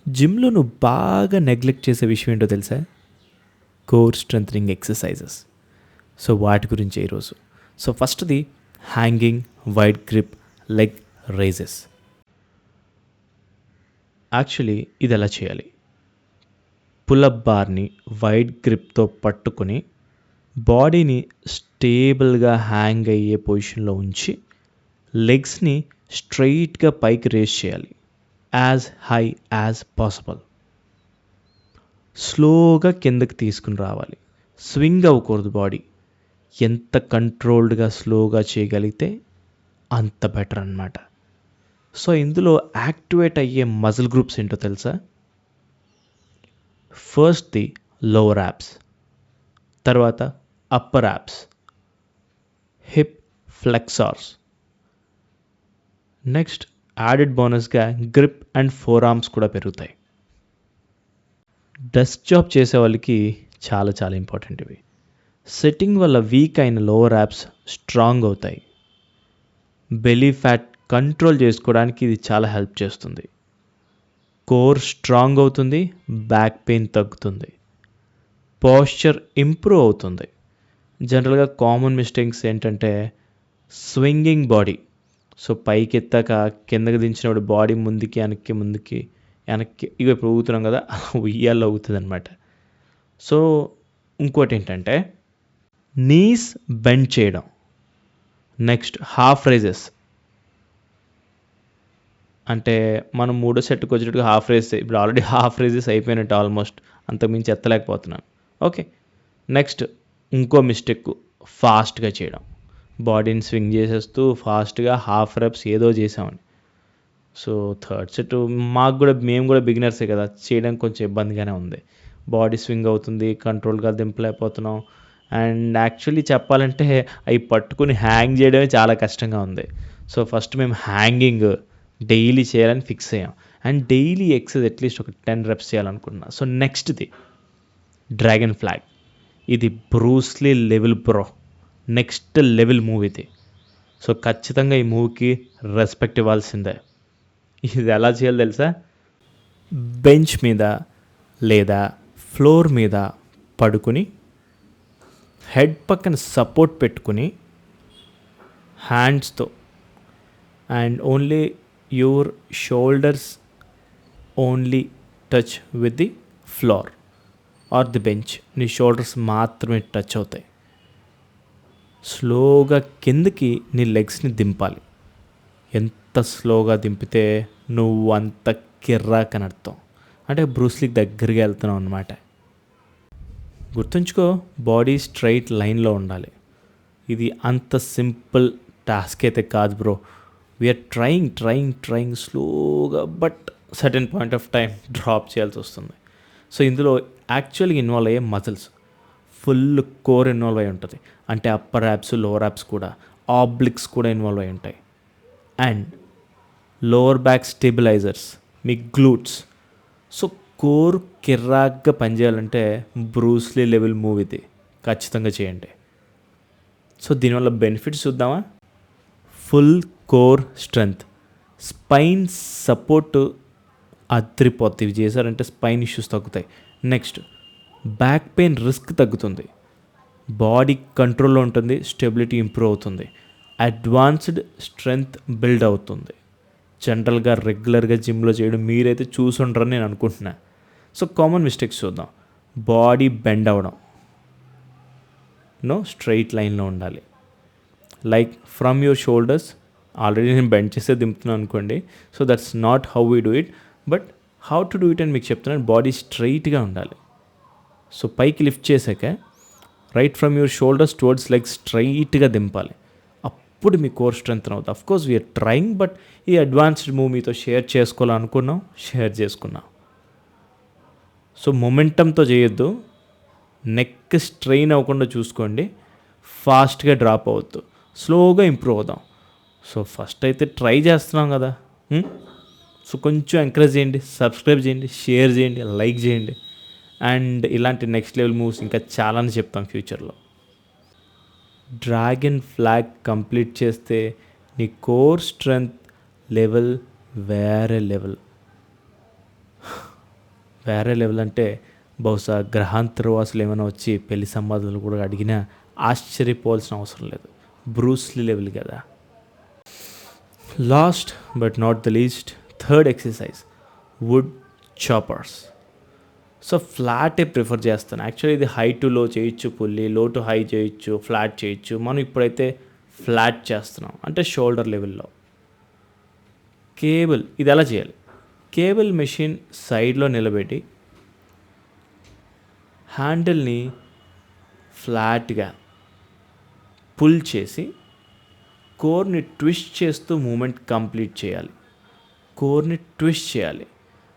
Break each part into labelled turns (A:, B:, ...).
A: జిమ్‌లో నువ్వు బాగా నెగ్లెక్ట్ చేసే విషయం ఏంటో తెలుసా? Core strengthening exercises. సో, వాటి గురించే ఈరోజు. సో, ఫస్ట్‌ది hanging, wide grip, leg rises. Actually ఇదెలా చేయాలి? పుల్-అప్ బార్‌ని వైడ్ గ్రిప్‌తో పట్టుకొని, బాడీని స్టేబుల్‌గా హ్యాంగ్ అయ్యే పొజిషన్‌లో ఉంచి, లెగ్స్‌ని స్ట్రెయిట్‌గా పైకి రేజ్ చేయాలి. As high as possible. స్లోగా కిందకి తీసుకుని రావాలి. స్వింగ్ అవ్వకూడదు బాడీ. ఎంత కంట్రోల్డ్గా స్లోగా చేయగలిగితే అంత బెటర్ అన్నమాట. సో ఇందులో యాక్టివేట్ అయ్యే మజిల్ గ్రూప్స్ ఏంటో తెలుసా? ఫస్ట్‌ది లోవర్ యాబ్స్, తర్వాత upper abs, hip flexors, next added బోనస్గా గ్రిప్ అండ్ ఫోర్ ఆర్మ్స్ కూడా పెరుగుతాయి. డెస్క్ జాబ్ చేసే వాళ్ళకి చాలా చాలా ఇంపార్టెంట్ ఇవి. సిట్టింగ్ వల్ల వీక్ అయిన లోవర్ యాబ్స్ స్ట్రాంగ్ అవుతాయి. బెలీ ఫ్యాట్ కంట్రోల్ చేసుకోవడానికి ఇది చాలా హెల్ప్ చేస్తుంది. కోర్ స్ట్రాంగ్ అవుతుంది, బ్యాక్ పెయిన్ తగ్గుతుంది, పోస్చర్ ఇంప్రూవ్ అవుతుంది. జనరల్గా కామన్ మిస్టేక్స్ ఏంటంటే స్వింగింగ్ బాడీ. సో పైకి ఎత్తాక కిందకి దించినప్పుడు బాడీ ముందుకి వెనక్కి ఇక ఇప్పుడు ఊగుతున్నాం కదా, ఉయ్యాల్లో ఊగుతుంది అనమాట. సో ఇంకోటి ఏంటంటే నీస్ బెండ్ చేయడం, నెక్స్ట్ హాఫ్ రైజెస్. అంటే మనం మూడో సెట్కి వచ్చేటట్టుగా హాఫ్ రైజ్, ఇప్పుడు ఆల్రెడీ హాఫ్ రైజెస్ అయిపోయినట్టు ఆల్మోస్ట్, అంతకుమించి ఎత్తలేకపోతున్నాను. ఓకే, నెక్స్ట్ ఇంకో మిస్టేక్ ఫాస్ట్గా చేయడం. బాడీని స్వింగ్ చేసేస్తూ ఫాస్ట్గా హాఫ్ రెప్స్ ఏదో చేసామని. సో థర్డ్ సెట్ మేము కూడా బిగినర్సే కదా, చేయడానికి కొంచెం ఇబ్బందిగానే ఉంది. బాడీ స్వింగ్ అవుతుంది, కంట్రోల్గా దింపలేకపోతున్నాం. అండ్ యాక్చువల్లీ చెప్పాలంటే అవి పట్టుకుని హ్యాంగ్ చేయడమే చాలా కష్టంగా ఉంది. సో ఫస్ట్ మేము హ్యాంగింగ్ డైలీ చేయాలని ఫిక్స్ అయ్యాం. అండ్ డైలీ ఎక్సర్సైజ్ అట్లీస్ట్ ఒక 10 reps చేయాలనుకుంటున్నా. సో నెక్స్ట్ది డ్రాగన్ ఫ్లాగ్. ఇది Bruce Lee level bro, next level movie ఇది. సో ఖచ్చితంగా ఈ మూవీకి రెస్పెక్ట్ ఇవ్వాల్సిందే. ఇది ఎలా చేయాలో తెలుసా? బెంచ్ మీద లేదా ఫ్లోర్ మీద పడుకుని హెడ్ పక్కన సపోర్ట్ పెట్టుకుని హ్యాండ్స్తో and only your shoulders only touch with the floor or the bench. నీ షోల్డర్స్ మాత్రమే టచ్ అవుతాయి. స్లోగా కిందకి నీ లెగ్స్ని దింపాలి. ఎంత స్లోగా దింపితే నువ్వు అంత కిర్రాకని అర్థం. అంటే బ్రూస్లీకి దగ్గరగా వెళ్తున్నావు అనమాట. గుర్తుంచుకో, బాడీ స్ట్రైట్ లైన్లో ఉండాలి. ఇది అంత సింపుల్ టాస్క్ అయితే కాదు బ్రో. వీఆర్ ట్రయింగ్ స్లోగా, but certain point of time drop చేయాల్సి వస్తుంది. సో ఇందులో యాక్చువల్గా ఇన్వాల్వ్ అయ్యే మజిల్స్ ఫుల్ కోర్ ఇన్వాల్వ్ అయి ఉంటుంది. అంటే అప్పర్ యాబ్స్, లోవర్ యాబ్స్ కూడా, ఆబ్లిక్స్ కూడా ఇన్వాల్వ్ అయి ఉంటాయి. అండ్ లోవర్ బ్యాక్ స్టెబిలైజర్స్, మీ గ్లూట్స్. సో కోర్ కిర్రాక్గా పనిచేయాలంటే బ్రూస్లీ లెవెల్ మూవీది ఖచ్చితంగా చేయండి. సో దీనివల్ల బెనిఫిట్స్ చూద్దామా? Full core strength, spine support అదిరిపోద్ది. ఇవి చేశారంటే స్పైన్ ఇష్యూస్ తగ్గుతాయి. నెక్స్ట్ బ్యాక్ పెయిన్ రిస్క్ తగ్గుతుంది, బాడీ కంట్రోల్లో ఉంటుంది, స్టెబిలిటీ ఇంప్రూవ్ అవుతుంది, అడ్వాన్స్డ్ స్ట్రెంగ్త్ బిల్డ్ అవుతుంది. జనరల్గా రెగ్యులర్గా జిమ్లో చేయడం మీరైతే చూసుండ్రని నేను అనుకుంటున్నా. సో కామన్ మిస్టేక్స్ చూద్దాం. బాడీ బెండ్ అవ్వడం, స్ట్రైట్ లైన్లో ఉండాలి. Like from your shoulders, already నేను బెండ్ చేస్తే దింపుతున్నాను అనుకోండి. So that's not how we do it, but how to do it అని మీకు చెప్తున్నాను. బాడీ స్ట్రైట్గా ఉండాలి. సో పైకి లిఫ్ట్ చేశాక right from your shoulders towards leg స్ట్రైట్గా దింపాలి. అప్పుడు మీ కోర్ స్ట్రెంగ్త్ అవుతుంది. అఫ్కోర్స్ వీఆర్ ట్రయింగ్, బట్ ఈ అడ్వాన్స్డ్ మూవ్ మీతో షేర్ చేసుకోవాలనుకున్నాం, షేర్ చేసుకున్నాం. సో మొమెంటంతో చేయొద్దు, నెక్ స్ట్రెయిన్ అవ్వకుండా చూసుకోండి, ఫాస్ట్గా డ్రాప్ అవ్వద్దు, స్లోగా ఇంప్రూవ్ అవుదాం. సో ఫస్ట్ అయితే ట్రై చేస్తున్నాం కదా. సో కొంచెం ఎంకరేజ్ చేయండి, సబ్స్క్రైబ్ చేయండి, షేర్ చేయండి, లైక్ చేయండి. అండ్ ఇలాంటి నెక్స్ట్ లెవెల్ మూవ్స్ ఇంకా చాలానే చెప్తాం ఫ్యూచర్లో. డ్రాగన్ ఫ్లాగ్ కంప్లీట్ చేస్తే నీ కోర్ స్ట్రెంగ్త్ లెవెల్ వేరే లెవెల్. వేరే లెవెల్ అంటే బహుశా గ్రహాంతరవాసులు ఏమైనా వచ్చి పెళ్లి సంబంధాలు కూడా అడిగినా ఆశ్చర్యపోవాల్సిన అవసరం లేదు. బ్రూస్లీ లెవెల్ కదా. Last but not the least, third exercise wood choppers. So ఫ్లాటే ప్రిఫర్ చేస్తాను. యాక్చువల్లీ ఇది హై టు లో చేయొచ్చు, పుల్లి లో టు హై చేయొచ్చు, ఫ్లాట్ చేయొచ్చు. మనం ఇప్పుడైతే ఫ్లాట్ చేస్తున్నాం, అంటే షోల్డర్ లెవెల్లో. కేబుల్ ఇది ఎలా చేయాలి? కేబుల్ మెషిన్ సైడ్లో నిలబెట్టి హ్యాండిల్ని ఫ్లాట్గా పుల్ చేసి కోర్ని ట్విస్ట్ చేస్తూ మూమెంట్ కంప్లీట్ చేయాలి. కోర్ని ట్విస్ట్ చేయాలి.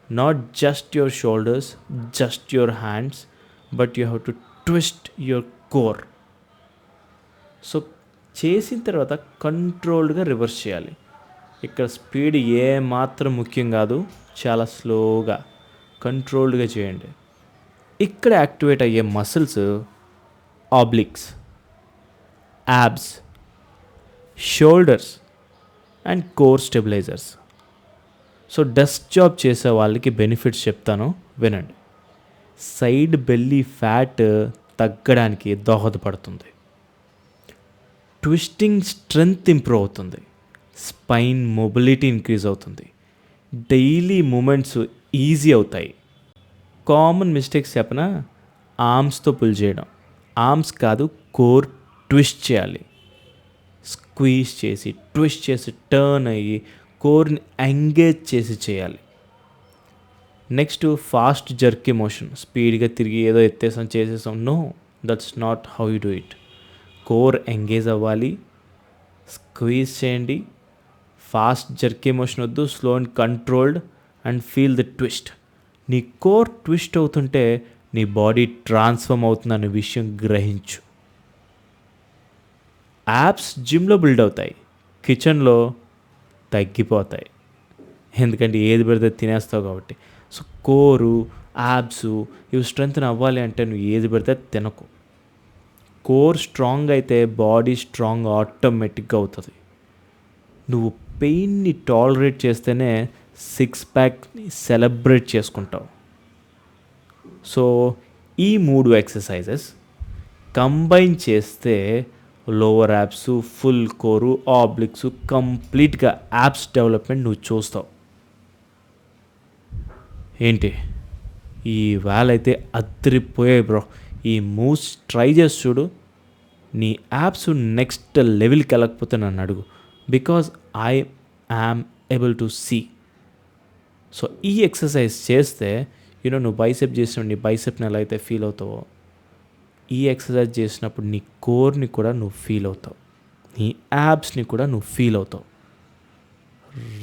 A: Not just your shoulders, just your hands, but you have to twist your core. So చేసిన తర్వాత కంట్రోల్డ్గా రివర్స్ చేయాలి. ఇక్కడ స్పీడ్ ఏమాత్రం ముఖ్యం కాదు, చాలా స్లోగా కంట్రోల్డ్గా చేయండి. ఇక్కడ యాక్టివేట్ అయ్యే muscles obliques, abs, shoulders and core stabilisers. So desk job చేసే వాళ్ళకి బెనిఫిట్స్ చెప్తాను, వినండి. సైడ్ బెల్లీ ఫ్యాట్ తగ్గడానికి దోహదపడుతుంది. ట్విస్టింగ్ స్ట్రెంగ్త్ ఇంప్రూవ్ అవుతుంది. స్పైన్ మొబిలిటీ ఇంక్రీజ్ అవుతుంది. డైలీ మూమెంట్స్ ఈజీ అవుతాయి. కామన్ మిస్టేక్స్ చెప్పనా? ఆర్మ్స్తో పుల్ చేయడం. ఆర్మ్స్ కాదు, కోర్ ట్విస్ట్ చేయాలి. స్క్వీజ్ చేసి, ట్విస్ట్ చేసి, టర్న్ అయ్యి కోర్ని ఎంగేజ్ చేసి చేయాలి. Next fast jerky motion. స్పీడ్గా తిరిగి ఏదో ఎత్తేసాం చేసేసాం. No, that's not how you do it. Core engage అవ్వాలి. స్క్వీజ్ చేయండి. ఫాస్ట్ జర్కీ మోషన్ వద్దు, slow and controlled, and feel the twist. నీ కోర్ ట్విస్ట్ అవుతుంటే నీ బాడీ ట్రాన్స్ఫార్మ్ అవుతుందనే విషయం గ్రహించు. యాప్స్ జిమ్లో బిల్డ్ అవుతాయి, కిచెన్లో తగ్గిపోతాయి. ఎందుకంటే ఏది పెడితే తినేస్తావు కాబట్టి. సో కోరు, యాబ్స్ ఇవి స్ట్రెంగ్త్ అవ్వాలి అంటే నువ్వు ఏది పెడితే తినకు. కోర్ స్ట్రాంగ్ అయితే బాడీ స్ట్రాంగ్ ఆటోమేటిక్గా అవుతుంది. నువ్వు పెయిన్ని టాలరేట్ చేస్తేనే సిక్స్ ప్యాక్ని సెలబ్రేట్ చేసుకుంటావు. సో ఈ 3 ఎక్సర్సైజెస్ కంబైన్ చేస్తే lower abs, full core, obliques, కంప్లీట్గా యాప్స్ డెవలప్మెంట్ నువ్వు చూస్తావు. ఏంటి ఈ వేళైతే అద్దరిపోయాయి బ్రో. ఈ మూవ్స్ ట్రై చేసి చూడు. నీ యాప్స్ నెక్స్ట్ లెవెల్కి వెళ్ళకపోతే నన్ను అడుగు, because I am able to see. So ఈ ఎక్సర్సైజ్ చేస్తే నువ్వు బైసెప్ చేసినప్పుడు నీ బైసెప్ని ఎలా అయితే ఫీల్ అవుతావో, ఈ ఎక్సర్సైజ్ చేసినప్పుడు నీ కోర్ని కూడా నువ్వు ఫీల్ అవుతావు, నీ యాబ్స్ని కూడా నువ్వు ఫీల్ అవుతావు.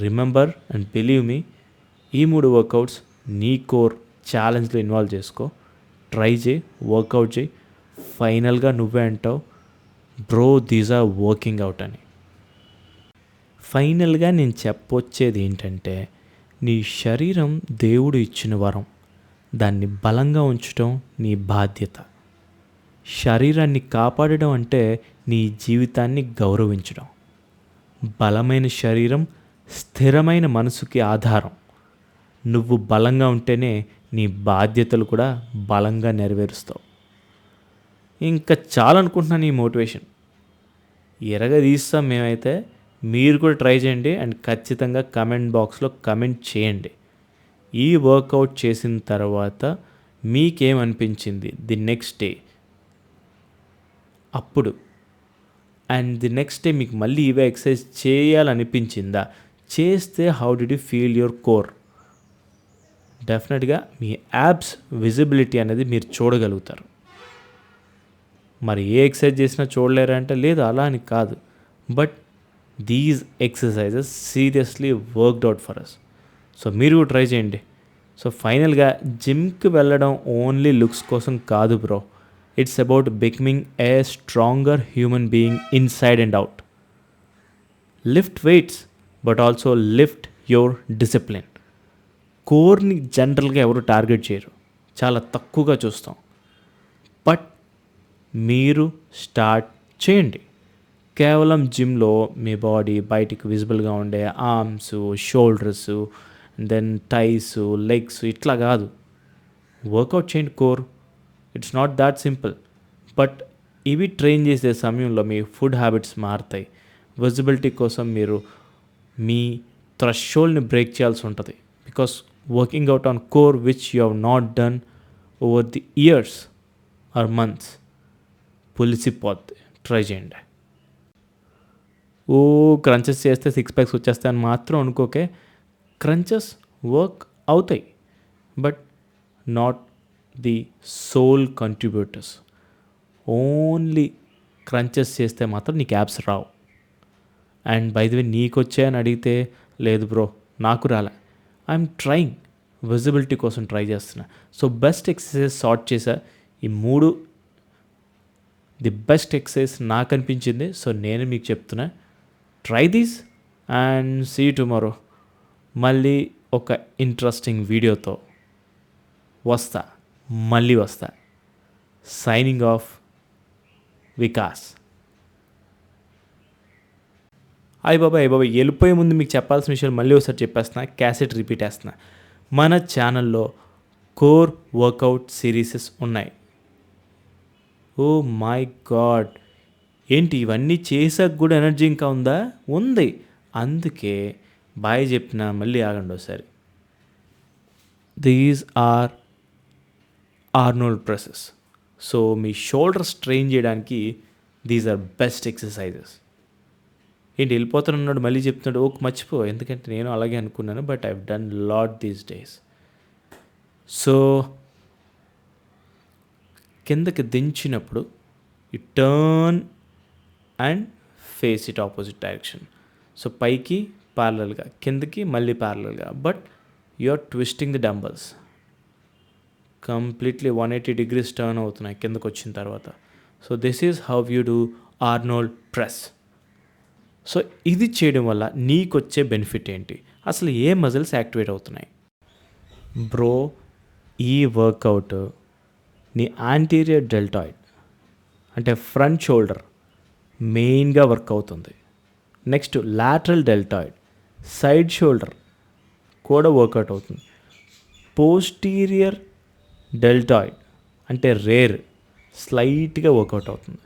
A: రిమెంబర్ అండ్ బిలీవ్ మీ, ఈ 3 వర్కౌట్స్ నీ కోర్ ఛాలెంజ్లో ఇన్వాల్వ్ చేసుకో. ట్రై చేయి, వర్కౌట్ చేయి. ఫైనల్గా నువ్వే అంటావు, bro these are working out అని. ఫైనల్గా నేను చెప్పొచ్చేది ఏంటంటే, నీ శరీరం దేవుడు ఇచ్చిన వరం. దాన్ని బలంగా ఉంచడం నీ బాధ్యత. శరీరాన్ని కాపాడడం అంటే నీ జీవితాన్ని గౌరవించడం. బలమైన శరీరం స్థిరమైన మనసుకి ఆధారం. నువ్వు బలంగా ఉంటేనే నీ బాధ్యతలు కూడా బలంగా నెరవేరుస్తావు. ఇంకా చాలనుకుంటున్నాను ఈ మోటివేషన్. ఎరగదీస్తాం మేమైతే. మీరు కూడా ట్రై చేయండి అండ్ ఖచ్చితంగా కమెంట్ బాక్స్లో కమెంట్ చేయండి. ఈ వర్కౌట్ చేసిన తర్వాత మీకేమనిపించింది ది నెక్స్ట్ డే, అప్పుడు అండ్ ది నెక్స్ట్ డే మీకు మళ్ళీ ఇవే ఎక్సర్సైజ్ చేయాలనిపించిందా? చేస్తే how did you feel your core? డెఫినెట్గా మీ యాబ్స్ విజిబిలిటీ అనేది మీరు చూడగలుగుతారు. మరి ఏ ఎక్సర్సైజ్ చేసినా చూడలేరా అంటే లేదు, అలా అని కాదు. But these exercises seriously worked out for us. So మీరు కూడా ట్రై చేయండి. సో ఫైనల్గా జిమ్కి వెళ్ళడం ఓన్లీ లుక్స్ కోసం కాదు bro. It's about becoming a stronger human being inside and out. Lift weights but also lift your discipline. కోర్ని జనరల్గా ఎవరు టార్గెట్ చేయరు, చాలా తక్కువగా చూస్తాం. బట్ మీరు స్టార్ట్ చేయండి. కేవలం జిమ్లో మీ బాడీ బయటికి విజిబుల్గా ఉండే arms, shoulders, then thighs, legs ఇట్లా కాదు. వర్కౌట్ చేయండి core. It's not that simple. But ఇవి ట్రైన్ చేసే సమయంలో మీ ఫుడ్ హ్యాబిట్స్ మారుతాయి. విజిబిలిటీ కోసం మీరు మీ థ్రెషోల్డ్ని బ్రేక్ చేయాల్సి ఉంటుంది. Because working out on core which you have not done over the years or months పులిసిపోద్ది. ట్రై చేయండి. ఓ క్రంచెస్ చేస్తే 6 ప్యాక్స్ వచ్చేస్తాయని మాత్రం అనుకోకే. క్రంచెస్ వర్క్ అవుతాయి, but not the sole contributors. Only crunches చేస్తే మాత్రం నీకు apps Rao. And by the way నీకు వచ్చాయని అడిగితే లేదు బ్రో నాకు రాలే. ఐఎమ్ ట్రైంగ్, విజిబిలిటీ కోసం ట్రై చేస్తున్నా. సో బెస్ట్ ఎక్సర్సైజ్ సార్ట్ చేసా. ఈ 3 ది బెస్ట్ ఎక్సర్సైజ్ నాకు అనిపించింది. సో నేను మీకు చెప్తున్నా, try these and see you tomorrow. మళ్ళీ ఒక ఇంట్రెస్టింగ్ వీడియోతో మళ్ళీ వస్తా. Signing off, Vikas. అయ్య బాబాయ్ వెళ్ళిపోయే ముందు మీకు చెప్పాల్సిన విషయాలు మళ్ళీ ఒకసారి చెప్పేస్తున్నా, క్యాసెట్ రిపీట్ వేస్తున్నా. మన ఛానల్లో కోర్ వర్కౌట్ సిరీసెస్ ఉన్నాయి. ఓ మై గాడ్, ఏంటి ఇవన్నీ చేసాక కూడా ఎనర్జీ ఇంకా ఉందా? ఉంది. అందుకే బాయ్ చెప్పిన మళ్ళీ ఆగండి ఒకసారి. These are Arnold presses. So మీ షోల్డర్ స్ట్రెయిన్ చేయడానికి దీస్ ఆర్ బెస్ట్ ఎక్సర్సైజెస్. ఏంటి వెళ్ళిపోతున్నాడు మళ్ళీ చెప్తున్నాడు? ఓకే మర్చిపో, ఎందుకంటే నేను అలాగే అనుకున్నాను. But I've done lot these days. So కిందకి దించినప్పుడు ఈ turn and face it opposite direction. So పైకి ప్యారలల్గా, కిందకి మళ్ళీ ప్యారలల్గా, but you are twisting the dumbbells. Completely 180 degrees turn అవుతున్నాయి కిందకు వచ్చిన తర్వాత. So this is how you do Arnold press. So ఇది చేయడం వల్ల నీకు వచ్చే బెనిఫిట్ ఏంటి? అసలు ఏ మజిల్స్ యాక్టివేట్ అవుతున్నాయి? బ్రో, ఈ వర్కౌట్ నీ యాంటీరియర్ డెల్టాయిడ్ అంటే ఫ్రంట్ షోల్డర్ మెయిన్గా వర్క్ అవుతుంది. Next lateral deltoid, side shoulder కూడా వర్కౌట్ అవుతుంది. పోస్టీరియర్ డెల్టాయిడ్ అంటే రేర్ స్లైట్గా వర్కౌట్ అవుతుంది.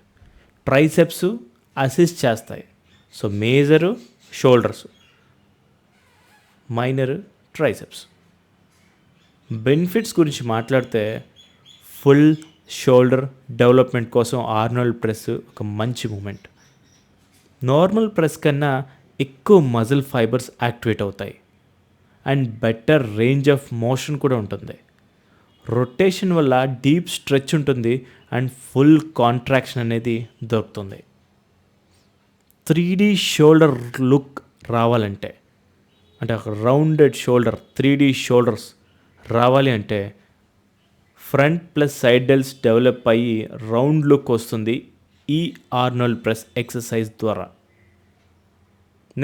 A: ట్రైసెప్స్ అసిస్ట్ చేస్తాయి. So major shoulders, minor triceps. Benefits గురించి మాట్లాడితే ఫుల్ షోల్డర్ డెవలప్మెంట్ కోసం ఆర్నోల్డ్ ప్రెస్ ఒక మంచి మూమెంట్. నార్మల్ ప్రెస్ కన్నా ఎక్కువ మజిల్ ఫైబర్స్ యాక్టివేట్ అవుతాయి and better range of motion కూడా ఉంటుంది. రొటేషన్ వల్ల డీప్ స్ట్రెచ్ ఉంటుంది అండ్ ఫుల్ కాంట్రాక్షన్ అనేది దొరుకుతుంది. 3D షోల్డర్ లుక్ రావాలంటే, అంటే ఒక రౌండెడ్ షోల్డర్ 3D షోల్డర్స్ రావాలి అంటే front plus side deals develop అయ్యి రౌండ్ లుక్ వస్తుంది ఈ ఆర్నోల్డ్ ప్రెస్ ఎక్సర్సైజ్ ద్వారా.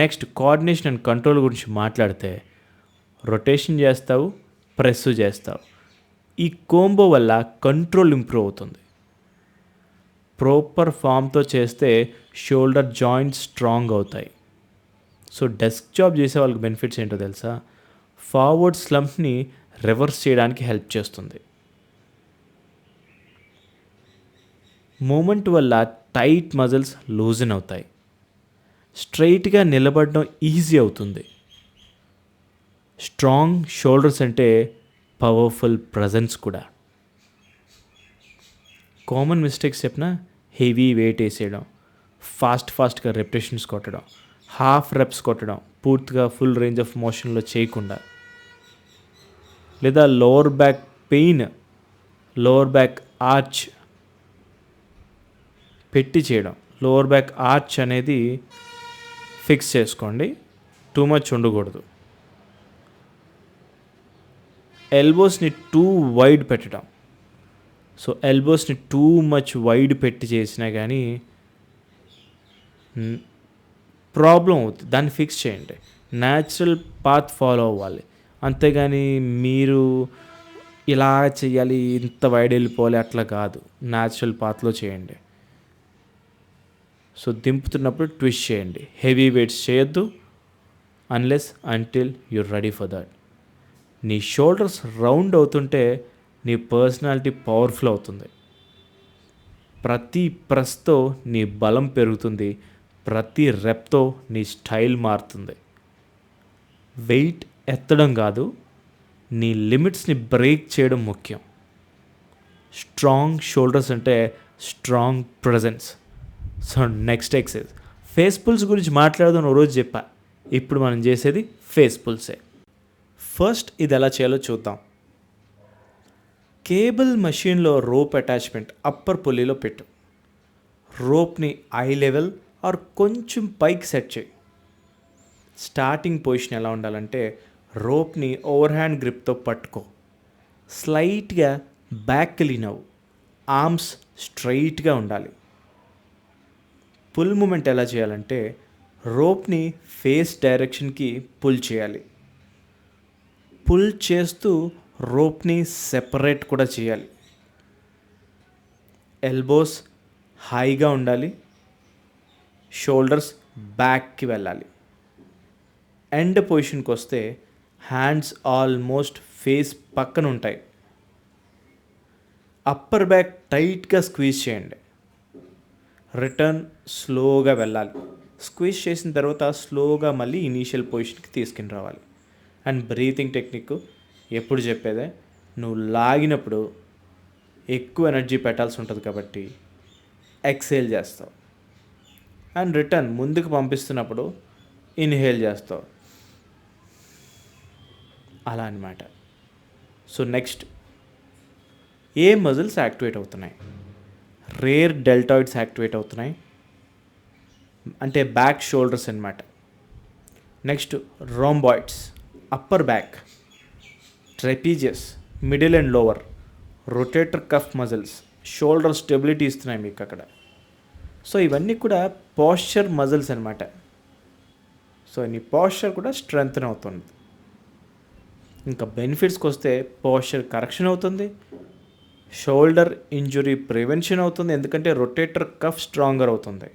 A: నెక్స్ట్ కోఆర్డినేషన్ అండ్ కంట్రోల్ గురించి మాట్లాడితే రొటేషన్ చేస్తావు, ప్రెస్ చేస్తావు. ఈ కోంబో వల్ల కంట్రోల్ ఇంప్రూవ్ అవుతుంది. ప్రాపర్ ఫామ్తో చేస్తే షోల్డర్ జాయింట్స్ స్ట్రాంగ్ అవుతాయి. సో డెస్క్ జాబ్ చేసే వాళ్ళకి బెనిఫిట్స్ ఏంటో తెలుసా? ఫార్వర్డ్ స్లంప్ని రివర్స్ చేయడానికి హెల్ప్ చేస్తుంది. మూమెంట్ వల్ల టైట్ మజిల్స్ లూజన్ అవుతాయి. స్ట్రైట్గా నిలబడడం ఈజీ అవుతుంది. స్ట్రాంగ్ షోల్డర్స్ అంటే పవర్ఫుల్ ప్రజెన్స్ కూడా. కామన్ మిస్టేక్స్ చెప్పిన హెవీ వెయిట్ వేసేయడం, ఫాస్ట్గా రెపిటేషన్స్ కొట్టడం, హాఫ్ రెప్స్ కొట్టడం, పూర్తిగా ఫుల్ రేంజ్ ఆఫ్ మోషన్లో చేయకుండా, లేదా lower back pain, lower back arch పెట్టి చేయడం. లోవర్ బ్యాక్ ఆర్చ్ అనేది ఫిక్స్ చేసుకోండి, టూ మచ్ ఉండకూడదు. ఎల్బోస్ని టూ వైడ్ పెట్టడం. సో ఎల్బోస్ని టూ మచ్ వైడ్ పెట్టి చేసినా కానీ ప్రాబ్లం అవుతుంది. దాన్ని ఫిక్స్ చేయండి. న్యాచురల్ పాత్ ఫాలో అవ్వాలి, అంతేగాని మీరు ఇలా చేయాలి, ఇంత వైడ్ వెళ్ళిపోవాలి అట్లా కాదు. న్యాచురల్ పాత్లో చేయండి. సో దింపుతున్నప్పుడు ట్విస్ట్ చేయండి. హెవీ వెయిట్స్ చేయొద్దు unless until your ready for that. నీ షోల్డర్స్ రౌండ్ అవుతుంటే నీ పర్సనాలిటీ పవర్ఫుల్ అవుతుంది. ప్రతి ప్రెస్తో నీ బలం పెరుగుతుంది. ప్రతి రెప్తో నీ స్టైల్ మారుతుంది. వెయిట్ ఎత్తడం కాదు, నీ లిమిట్స్ని బ్రేక్ చేయడం ముఖ్యం. స్ట్రాంగ్ షోల్డర్స్ అంటే strong presence. So next exercise face pulls గురించి మాట్లాడదాం. రోజు చెప్పా, ఇప్పుడు మనం చేసేది ఫేస్ పుల్సే. ఫస్ట్ ఇది ఎలా చేయాలో చూద్దాం. కేబుల్ మషీన్లో రోప్ అటాచ్మెంట్ అప్పర్ పుల్లీలో పెట్టు. రోప్ని ఐ లెవెల్ ఆర్ కొంచెం పైకి సెట్ చేయి. స్టార్టింగ్ పొజిషన్ ఎలా ఉండాలంటే రోప్ని ఓవర్ హ్యాండ్ గ్రిప్తో పట్టుకో. స్లైట్గా బ్యాక్ లీన్ అవ్వు. ఆర్మ్స్ స్ట్రైట్గా ఉండాలి. పుల్ మూమెంట్ ఎలా చేయాలంటే రోప్ని ఫేస్ డైరెక్షన్కి పుల్ చేయాలి. పుల్ చేస్తూ రోప్ని సెపరేట్ కూడా చేయాలి. ఎల్బోస్ హైగా ఉండాలి. షోల్డర్స్ బ్యాక్కి వెళ్ళాలి. ఎండ్ పొజిషన్కి వస్తే హ్యాండ్స్ ఆల్మోస్ట్ ఫేస్ పక్కన ఉంటాయి. అప్పర్ బ్యాక్ టైట్గా స్క్వీజ్ చేయండి. రిటర్న్ స్లోగా వెళ్ళాలి. స్క్వీజ్ చేసిన తర్వాత స్లోగా మళ్ళీ ఇనీషియల్ పొజిషన్కి తీసుకుని రావాలి. అండ్ బ్రీతింగ్ టెక్నిక్ ఎప్పుడు చెప్పేదే, నువ్వు లాగినప్పుడు ఎక్కువ ఎనర్జీ పెట్టాల్సి ఉంటుంది కాబట్టి ఎక్సేల్ చేస్తావు. అండ్ రిటర్న్ ముందుకు పంపిస్తున్నప్పుడు ఇన్హేల్ చేస్తావు. అలా అన్నమాట. సో నెక్స్ట్ ఏ మజిల్స్ యాక్టివేట్ అవుతున్నాయి? రేర్ డెల్టాయిడ్స్ యాక్టివేట్ అవుతున్నాయి, అంటే బ్యాక్ షోల్డర్స్ అన్నమాట. Next rhomboids, upper back, trapezius, middle and lower, rotator cuff muscles, shoulder stability ఇస్తున్నాయి మీకు అక్కడ. సో ఇవన్నీ కూడా పోస్చర్ మజిల్స్ అన్నమాట. సో నీ పోస్చర్ కూడా స్ట్రెంగ్తన్ అవుతుంది. ఇంకా బెనిఫిట్స్కి వస్తే పోస్చర్ కరెక్షన్ అవుతుంది, షోల్డర్ ఇంజురీ ప్రివెన్షన్ అవుతుంది, ఎందుకంటే రొటేటర్ కఫ్ స్ట్రాంగర్ అవుతుంది.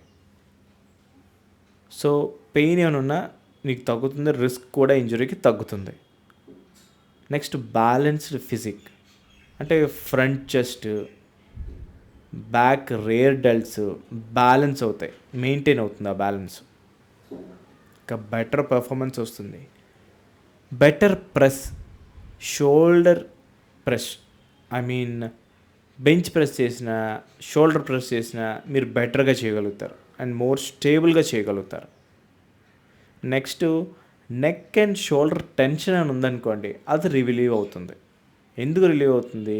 A: సో పెయిన్ ఏమైనా నీకు తగ్గుతుంది, రిస్క్ కూడా ఇంజురీకి తగ్గుతుంది. నెక్స్ట్ బ్యాలెన్స్డ్ ఫిజిక్, అంటే front chest, back rear delts balance అవుతాయి, మెయింటైన్ అవుతుంది ఆ బ్యాలెన్స్. ఇంకా బెటర్ పర్ఫార్మెన్స్ వస్తుంది. Better press, shoulder press, I mean bench press చేసిన, షోల్డర్ ప్రెస్ చేసిన మీరు బెటర్గా చేయగలుగుతారు అండ్ మోర్ స్టేబుల్గా చేయగలుగుతారు. Next neck and shoulder tension అని ఉందనుకోండి, అది రిలీవ్ అవుతుంది. ఎందుకు రిలీవ్ అవుతుంది?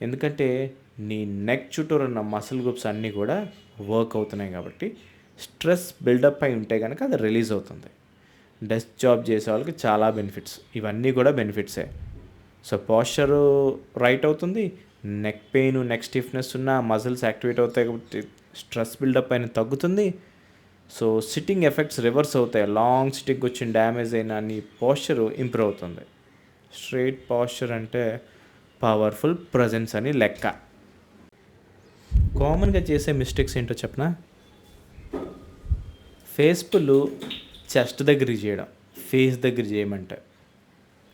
A: ఎందుకంటే నీ నెక్ చుట్టూరు ఉన్న మసిల్ గ్రూప్స్ అన్నీ కూడా వర్క్ అవుతున్నాయి కాబట్టి స్ట్రెస్ బిల్డప్ అయి ఉంటే కనుక అది రిలీజ్ అవుతుంది. డెస్క్ జాబ్ చేసే వాళ్ళకి చాలా బెనిఫిట్స్, ఇవన్నీ కూడా బెనిఫిట్సే. సో పోస్చరు రైట్ అవుతుంది, నెక్ పెయిన్, నెక్ స్టిఫ్నెస్ ఉన్న మజిల్స్ యాక్టివేట్ అవుతాయి కాబట్టి స్ట్రెస్ బిల్డప్ అయిన తగ్గుతుంది. సో సిట్టింగ్ ఎఫెక్ట్స్ రివర్స్ అవుతాయి, లాంగ్ సిట్టింగ్ వచ్చిన డ్యామేజ్ అయిన నీ పోస్చరు ఇంప్రూవ్ అవుతుంది. స్ట్రైట్ పోస్చర్ అంటే పవర్ఫుల్ ప్రజెన్స్ అని లెక్క. కామన్గా చేసే మిస్టేక్స్ ఏంటో చెప్పనా? ఫేస్ పుల్ చెస్ట్ దగ్గర చేయడం, ఫేస్ దగ్గర చేయమంటే,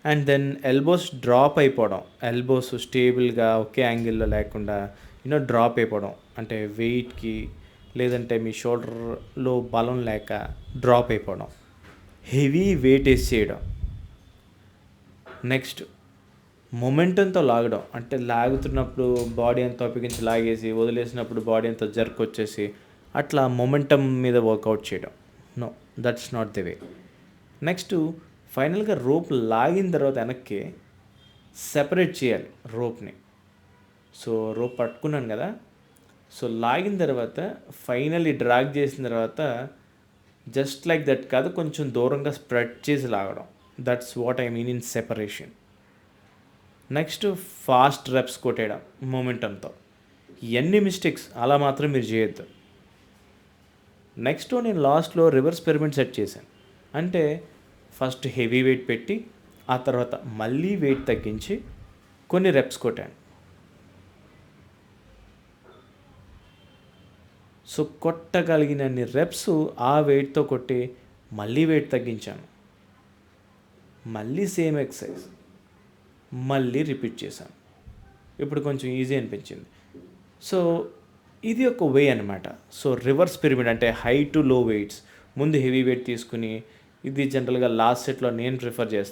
A: అండ్ దెన్ ఎల్బోస్ డ్రాప్ అయిపోవడం, ఎల్బోస్ స్టేబుల్గా ఒకే యాంగిల్లో లేకుండా డ్రాప్ అయిపోవడం, అంటే వెయిట్కి లేదంటే మీ షోల్డర్లో బలం లేక డ్రాప్ అయిపోవడం, హెవీ వెయిట్ వేసి చేయడం. నెక్స్ట్ మొమెంటంతో లాగడం, అంటే లాగుతున్నప్పుడు బాడీ అంతా ఉపయోగించి లాగేసి వదిలేసినప్పుడు బాడీ అంతా జర్క్ వచ్చేసి అట్లా మొమెంటం మీద వర్కౌట్ చేయడం. No, that's not the way. Next ఫైనల్గా రోప్ లాగిన తర్వాత వెనక్కి సెపరేట్ చేయాలి రోప్ని. సో రోప్ పట్టుకున్నాను కదా, సో లాగిన తర్వాత ఫైనల్లీ డ్రాగ్ చేసిన తర్వాత జస్ట్ లైక్ దట్ కాదు, కొంచెం దూరంగా స్ప్రెడ్ చేసి లాగడం. That's what I mean in separation. Next fast reps కొట్టేయడం మొమెంటంతో. ఇవన్నీ మిస్టేక్స్, అలా మాత్రం మీరు చేయొద్దు. నెక్స్ట్ నేను లాస్ట్లో రివర్స్ పిరమిడ్ సెట్ చేశాను. అంటే ఫస్ట్ హెవీ వెయిట్ పెట్టి ఆ తర్వాత మళ్ళీ వెయిట్ తగ్గించి కొన్ని రెప్స్ కొట్టాను. సో కొట్టగలిగినన్ని రెప్స్ ఆ వెయిట్తో కొట్టి మళ్ళీ వెయిట్ తగ్గించాను, మళ్ళీ సేమ్ ఎక్సర్సైజ్ మళ్ళీ రిపీట్ చేశాను. ఇప్పుడు కొంచెం ఈజీ అనిపించింది. సో ఇది ఒక వే అనమాట. సో రివర్స్ పిరమిడ్ అంటే హై టు లో వెయిట్స్. ముందు హెవీ వెయిట్ తీసుకుని, ఇది జనరల్‌గా లాస్ట్ సెట్‌లో నేను ప్రిఫర్ చేస్తాను.